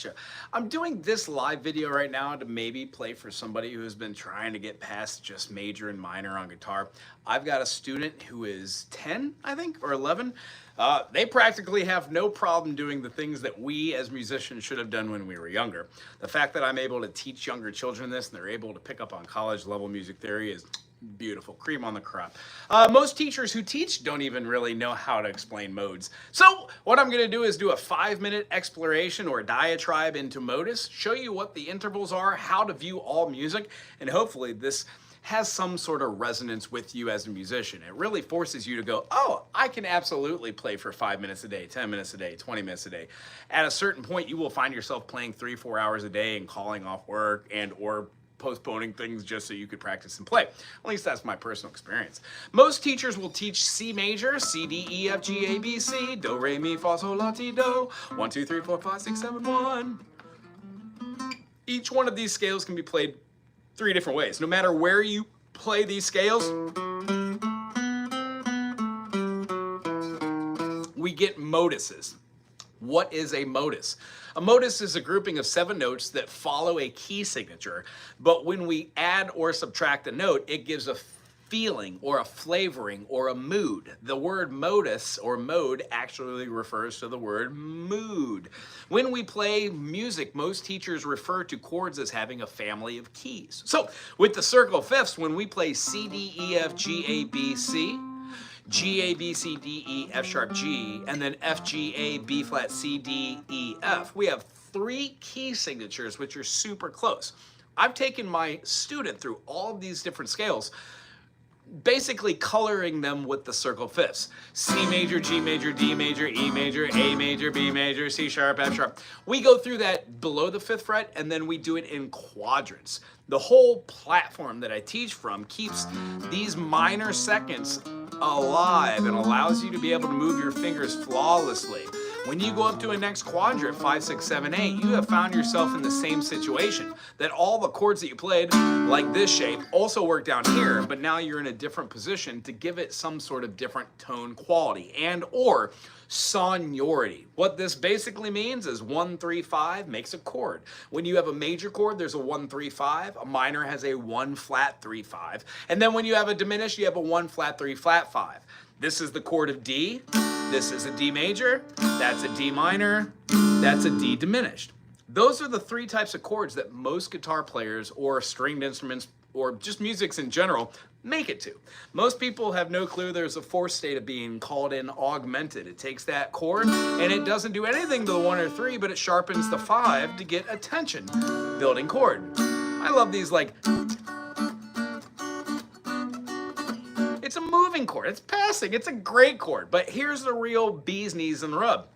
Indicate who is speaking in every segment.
Speaker 1: Betcha. I'm doing this live video right now to maybe play for somebody who has been trying to get past just major and minor on guitar. I've got a student who is 10, I think, or 11. They practically have no problem doing the things that we as musicians should have done when we were younger. The fact that I'm able to teach younger children this and they're able to pick up on college level music theory is beautiful, cream on the crop. Most teachers who teach don't even really know how to explain modes. So what I'm going to do is do a 5-minute exploration or diatribe into modus, show you what the intervals are, how to view all music, and hopefully this has some sort of resonance with you as a musician. It really forces you to go, oh, I can absolutely play for 5 minutes a day, 10 minutes a day, 20 minutes a day. At a certain point, you will find yourself playing 3-4 hours a day and calling off work and or postponing things just so you could practice and play. At least that's my personal experience. Most teachers will teach C major, C, D, E, F, G, A, B, C, Do, Re, Mi, Fa, Sol, La, Ti, Do, 1, 2, 3, 4, 5, 6, 7, 1. Each one of these scales can be played 3 different ways. No matter where you play these scales, we get moduses. What is a modus? A modus is a grouping of 7 notes that follow a key signature, but when we add or subtract a note, it gives a feeling or a flavoring or a mood. The word modus or mode actually refers to the word mood. When we play music, most teachers refer to chords as having a family of keys. So with the circle of fifths, when we play C, D, E, F, G, A, B, C, G, A, B, C, D, E, F sharp, G, and then F, G, A, B flat, C, D, E, F. We have 3 key signatures, which are super close. I've taken my student through all of these different scales, basically coloring them with the circle fifths. C major, G major, D major, E major, A major, B major, C sharp, F sharp. We go through that below the 5th fret and then we do it in quadrants. The whole platform that I teach from keeps these minor seconds alive and allows you to be able to move your fingers flawlessly. When you go up to a next quadrant, 5, 6, 7, 8, you have found yourself in the same situation. That all the chords that you played, like this shape, also work down here, but now you're in a different position to give it some sort of different tone quality and or sonority. What this basically means is 1, 3, 5 makes a chord. When you have a major chord, there's a 1, 3, 5. A minor has a 1 flat 3, 5. And then when you have a diminished, you have a 1 flat 3 flat 5. This is the chord of D. This is a D major. That's a D minor. That's a D diminished. Those are the 3 types of chords that most guitar players or stringed instruments or just musics in general make it to. Most people have no clue there's a 4th state of being called an augmented. It takes that chord and it doesn't do anything to the 1 or 3, but it sharpens the 5 to get a tension building chord. I love these like, it's a moving chord, it's passing, it's a great chord, but here's the real bee's knees and rub.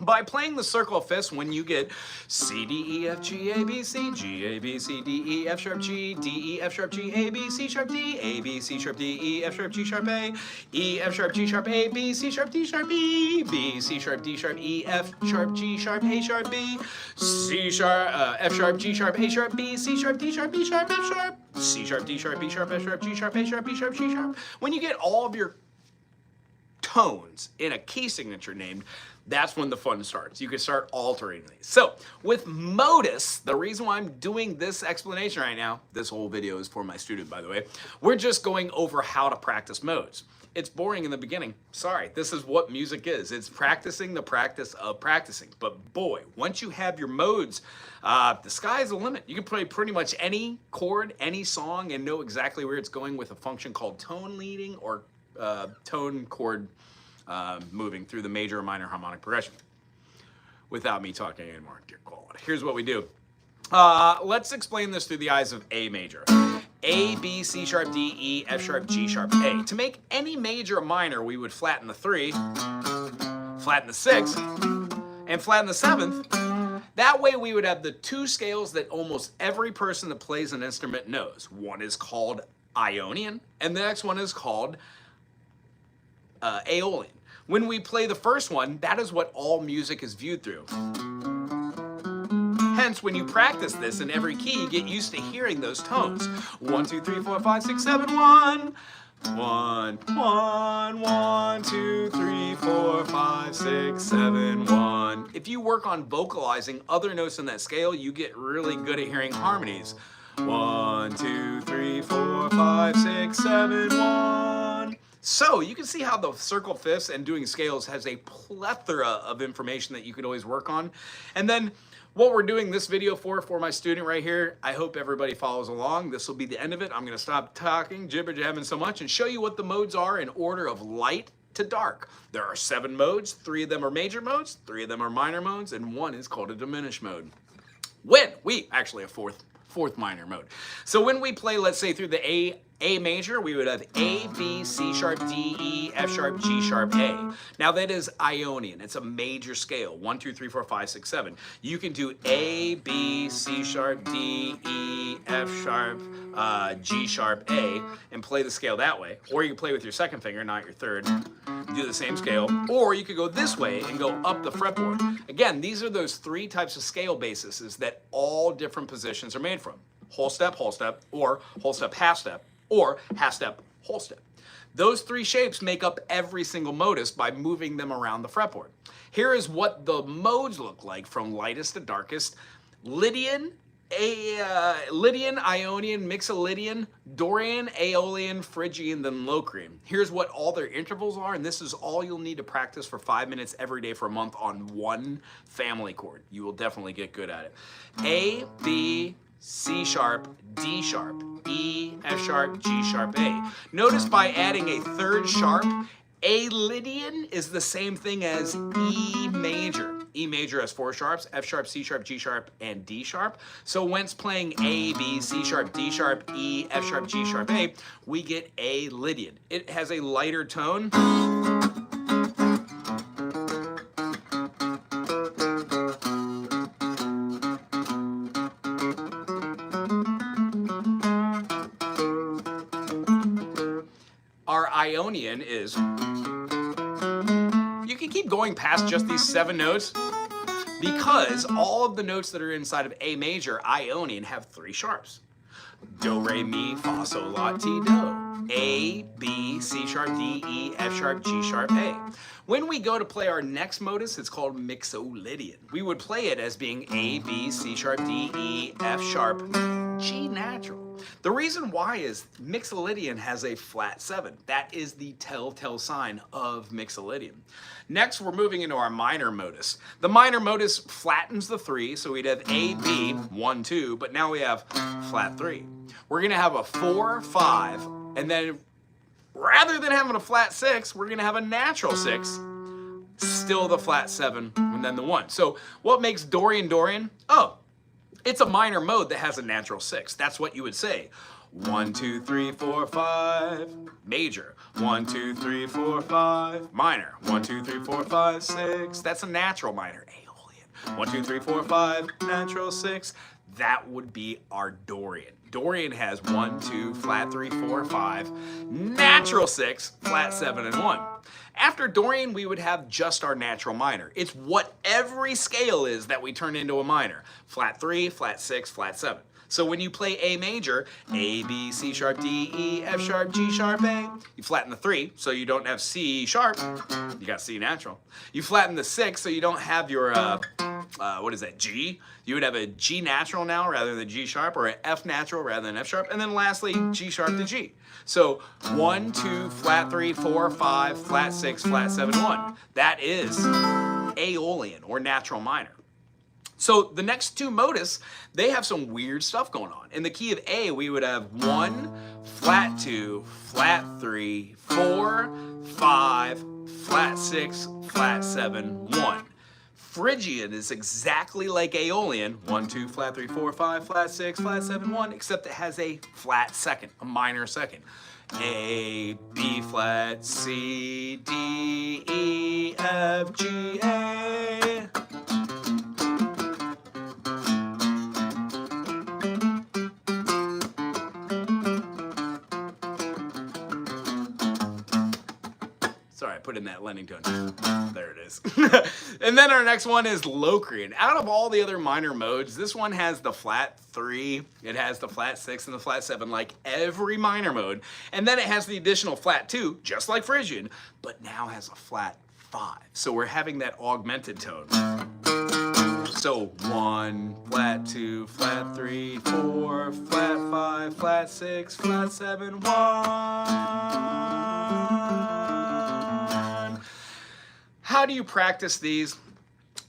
Speaker 1: By playing the circle of fifths, when you get C, D, E, F, G, A, B, C, G, A, B, C, D, E, F sharp, G, D, E, F sharp, G, A, B, C sharp, D, A, B, C sharp, D, E, F sharp, G sharp, A, E, F sharp, G sharp, A, B, C sharp, D sharp, E, B, C sharp, D sharp, E, F sharp, G sharp, A sharp, B, C sharp, F sharp, G sharp, A sharp, B, C sharp, D sharp, B sharp, F sharp, C sharp, D sharp, B sharp, F sharp, G sharp, A sharp, B sharp, G sharp. When you get all of your tones in a key signature named, that's when the fun starts. You can start altering these. So with modus, the reason why I'm doing this explanation right now, this whole video is for my student, by the way, we're just going over how to practice modes. It's boring in the beginning. Sorry, this is what music is. It's practicing the practice of practicing. But boy, once you have your modes, the sky's the limit. You can play pretty much any chord, any song, and know exactly where it's going with a function called tone leading or tone chord moving through the major or minor harmonic progression. Without me talking anymore, dear God. Here's what we do. Let's explain this through the eyes of A major. A, B, C sharp, D, E, F sharp, G sharp, A. To make any major a minor, we would flatten the 3, flatten the 6, and flatten the 7th. That way we would have the 2 scales that almost every person that plays an instrument knows. One is called Ionian, and the next one is called Aeolian. When we play the first one, that is what all music is viewed through. Hence, when you practice this in every key, you get used to hearing those tones. 1, 2, 3, 4, 5, 6, 7, 1. 1, 1, 1, 2, 3, 4, 5, 6, 7, 1. If you work on vocalizing other notes in that scale, you get really good at hearing harmonies. 1, 2, 3, 4, 5, 6, 7, 1. So you can see how the circle fifths and doing scales has a plethora of information that you could always work on. And then what we're doing this video for my student right here, I hope everybody follows along. This will be the end of it. I'm going to stop talking, jibber-jabbing so much, and show you what the modes are in order of light to dark. There are 7 modes. 3 of them are major modes, 3 of them are minor modes, and 1 is called a diminished mode. Actually a fourth minor mode. So when we play, let's say through the A major, we would have A, B, C sharp, D, E, F sharp, G sharp, A. Now that is Ionian. It's a major scale. 1, 2, 3, 4, 5, 6, 7. You can do A, B, C sharp, D, E, F sharp, G sharp, A, and play the scale that way. Or you can play with your second finger, not your third. Do the same scale. Or you could go this way and go up the fretboard. Again, these are those 3 types of scale bases that all different positions are made from. Whole step, or whole step, half step, or half step, whole step. Those 3 shapes make up every single modus by moving them around the fretboard. Here is what the modes look like from lightest to darkest. Lydian, Ionian, Mixolydian, Dorian, Aeolian, Phrygian, then Locrian. Here's what all their intervals are, and this is all you'll need to practice for 5 minutes every day for a month on one family chord. You will definitely get good at it. A, B, C sharp, D sharp, E, F sharp, G sharp, A. Notice by adding a third sharp, A Lydian is the same thing as E major. E major has 4 sharps, F sharp, C sharp, G sharp, and D sharp. So when it's playing A, B, C sharp, D sharp, E, F sharp, G sharp, A, we get A Lydian. It has a lighter tone. Our Ionian is, you can keep going past just these 7 notes because all of the notes that are inside of A major, Ionian, have 3 sharps. Do, re, mi, fa, sol, la, ti, do. A, B, C sharp, D, E, F sharp, G sharp, A. When we go to play our next modus, it's called Mixolydian. We would play it as being A, B, C sharp, D, E, F sharp, G natural. The reason why is Mixolydian has a flat 7. That is the telltale sign of Mixolydian. Next, we're moving into our minor modus. The minor modus flattens the 3, so we'd have A, B, 1, 2, but now we have flat 3. We're going to have a 4, 5, and then rather than having a flat 6, we're going to have a natural 6, still the flat 7, and then the 1. So what makes Dorian Dorian? Oh, it's a minor mode that has a natural 6. That's what you would say. 1, 2, 3, 4, 5, major. 1, 2, 3, 4, 5, minor. 1, 2, 3, 4, 5, 6. That's a natural minor. Aeolian. 1, 2, 3, 4, 5, natural 6. That would be our Dorian. Dorian has 1, 2, flat 3, 4, 5, natural 6, flat 7, and 1. After Dorian, we would have just our natural minor. It's what every scale is that we turn into a minor. Flat 3, flat 6, flat 7. So when you play A major, A, B, C sharp, D, E, F sharp, G sharp, A, you flatten the 3, so you don't have C sharp, you got C natural. You flatten the 6, so you don't have your, what is that, G? You would have a G natural now rather than G sharp, or an F natural rather than F sharp, and then lastly, G sharp to G. So 1, 2, flat 3, 4, 5, flat 6, flat 7, 1. That is Aeolian, or natural minor. So the next 2 modus, they have some weird stuff going on. In the key of A, we would have 1, flat 2, flat 3, 4, 5, flat 6, flat 7, 1. Phrygian is exactly like Aeolian, 1, 2, flat 3, 4, 5, flat 6, flat 7, 1, except it has a flat second, a minor second. A, B flat, C, D, E, F, G, A. Sorry, put in that lending tone. There it is. And then our next one is Locrian. Out of all the other minor modes, this one has the flat 3, it has the flat 6 and the flat 7 like every minor mode. And then it has the additional flat 2, just like Phrygian, but now has a flat 5. So we're having that augmented tone. So 1, flat 2, flat 3, 4, flat 5, flat 6, flat 7, 1. How do you practice these?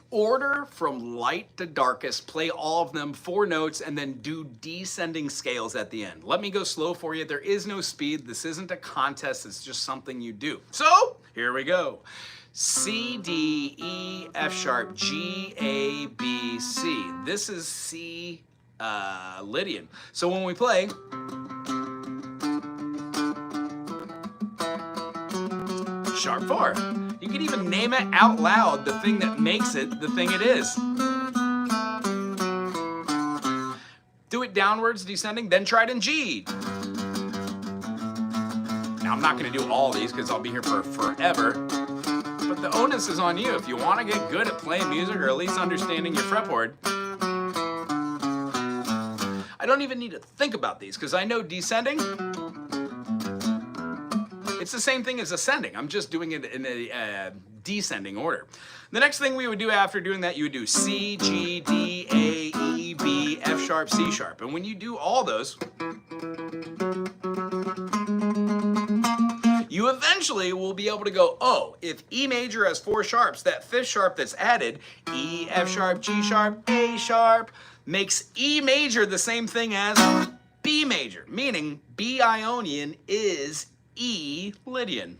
Speaker 1: Order from light to darkest, play all of them 4 notes, and then do descending scales at the end. Let me go slow for you. There is no speed. This isn't a contest. It's just something you do. So here we go. C, D, E, F sharp, G, A, B, C. This is C Lydian. So when we play, sharp 4. You can even name it out loud, the thing that makes it the thing it is. Do it downwards, descending, then try it in G. Now I'm not going to do all these because I'll be here for forever. But the onus is on you. If you want to get good at playing music or at least understanding your fretboard, I don't even need to think about these because I know descending, it's the same thing as ascending. I'm just doing it in a descending order. The next thing we would do after doing that, you would do C, G, D, A, E, B, F sharp, C sharp. And when you do all those, you eventually will be able to go, oh, if E major has 4 sharps, that 5th sharp that's added, E, F sharp, G sharp, A sharp, makes E major the same thing as B major, meaning B Ionian is E Lydian.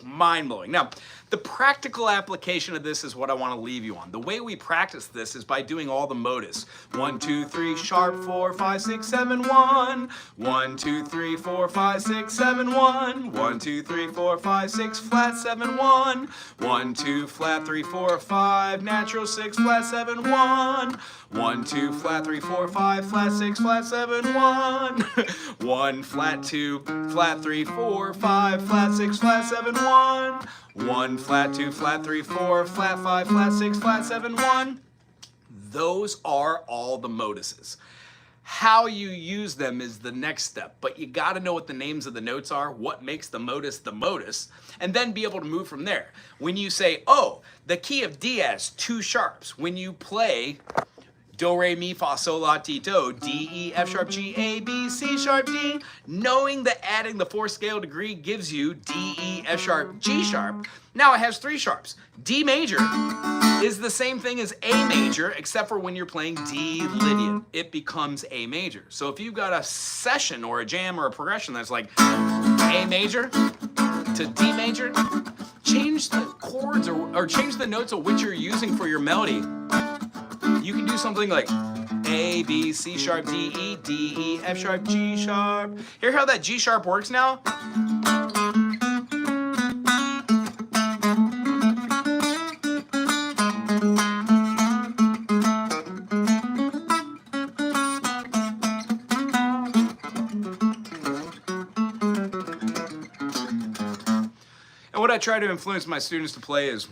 Speaker 1: Mind-blowing. Now, the practical application of this is what I want to leave you on. The way we practice this is by doing all the modus. 1, 2, 3, sharp, 4, 5, 6, 7, 1. 1, 2, 3, 4, 5, 6, 7, 1. 1, 2, 3, 4, 5, 6, flat 7, 1. 1, 2, flat 3, 4, 5, natural 6, flat 7, 1. 1, 2, flat 3, 4, 5, flat 6, flat 7, 1. 1, flat 2, flat 3, 4, 5, flat 6, flat 7, 1. 1, flat 2, flat 3, 4, flat 5, flat 6, flat 7, 1. Those are all the moduses. How you use them is the next step, but you got to know what the names of the notes are, what makes the modus, and then be able to move from there. When you say, oh, the key of D has 2 sharps, when you play do, re, mi, fa, sol, la, ti, do, D, E, F sharp, G, A, B, C sharp, D, knowing that adding the 4th scale degree gives you D, E, F sharp, G sharp, now it has 3 sharps. D major is the same thing as A major, except for when you're playing D Lydian, it becomes A major. So if you've got a session or a jam or a progression that's like A major to D major, change the chords or change the notes of which you're using for your melody. You can do something like A, B, C sharp, D, E, F sharp, G sharp. Hear how that G sharp works now? And what I try to influence my students to play is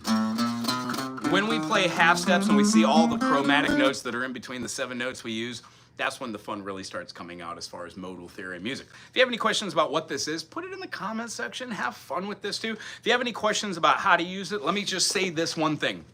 Speaker 1: when we play half steps and we see all the chromatic notes that are in between the 7 notes we use, that's when the fun really starts coming out as far as modal theory and music. If you have any questions about what this is, put it in the comments section. Have fun with this too. If you have any questions about how to use it, let me just say this one thing.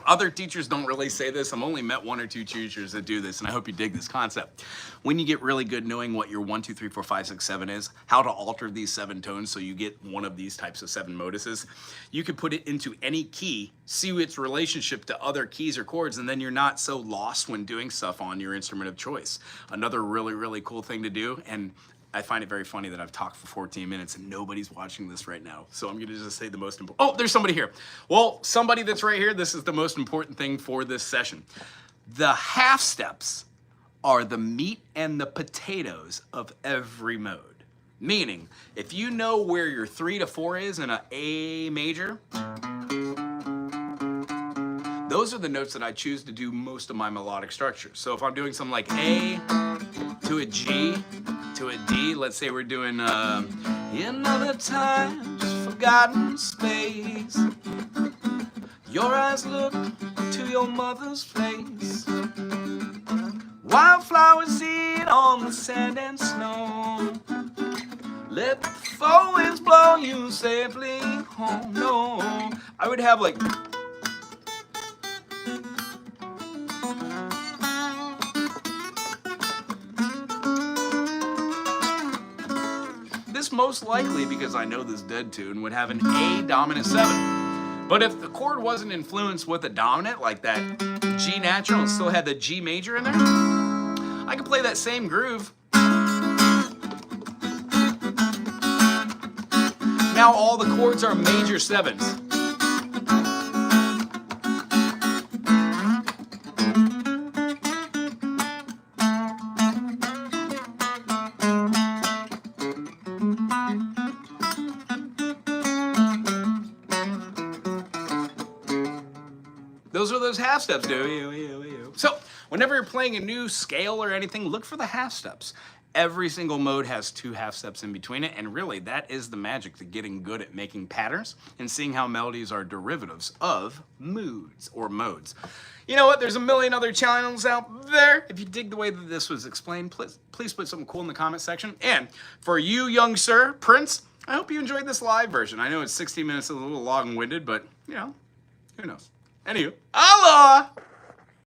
Speaker 1: Other teachers don't really say this. I've only met 1 or 2 teachers that do this, and I hope you dig this concept. When you get really good knowing what your 1, 2, 3, 4, 5, 6, 7 is, how to alter these 7 tones so you get one of these types of 7 moduses, you can put it into any key, see its relationship to other keys or chords, and then you're not so lost when doing stuff on your instrument of choice. Another really, really cool thing to do, and I find it very funny that I've talked for 14 minutes and nobody's watching this right now. So I'm gonna just say the most important. Oh, there's somebody here. Well, somebody that's right here, this is the most important thing for this session. The half steps are the meat and the potatoes of every mode. Meaning, if you know where your 3 to 4 is in an A major, those are the notes that I choose to do most of my melodic structures. So if I'm doing something like A to a G, to a D, let's say we're doing another time, just forgotten space. Your eyes look to your mother's face. Wildflowers seed on the sand and snow. Let the four winds blow you safely home. No, I would have like this, most likely because I know this dead tune, would have an A dominant 7. But if the chord wasn't influenced with a dominant, like that G natural, and still had the G major in there, I could play that same groove. Now all the chords are major 7s. Those are those half steps. So whenever you're playing a new scale or anything, look for the half steps. Every single mode has 2 half steps in between it, and really that is the magic to getting good at making patterns and seeing how melodies are derivatives of moods or modes. You know what? There's a million other channels out there. If you dig the way that this was explained, please put something cool in the comment section. And for you, young sir, Prince, I hope you enjoyed this live version. I know it's 16 minutes, a little long-winded, but, you know, who knows? Anywho, Allah!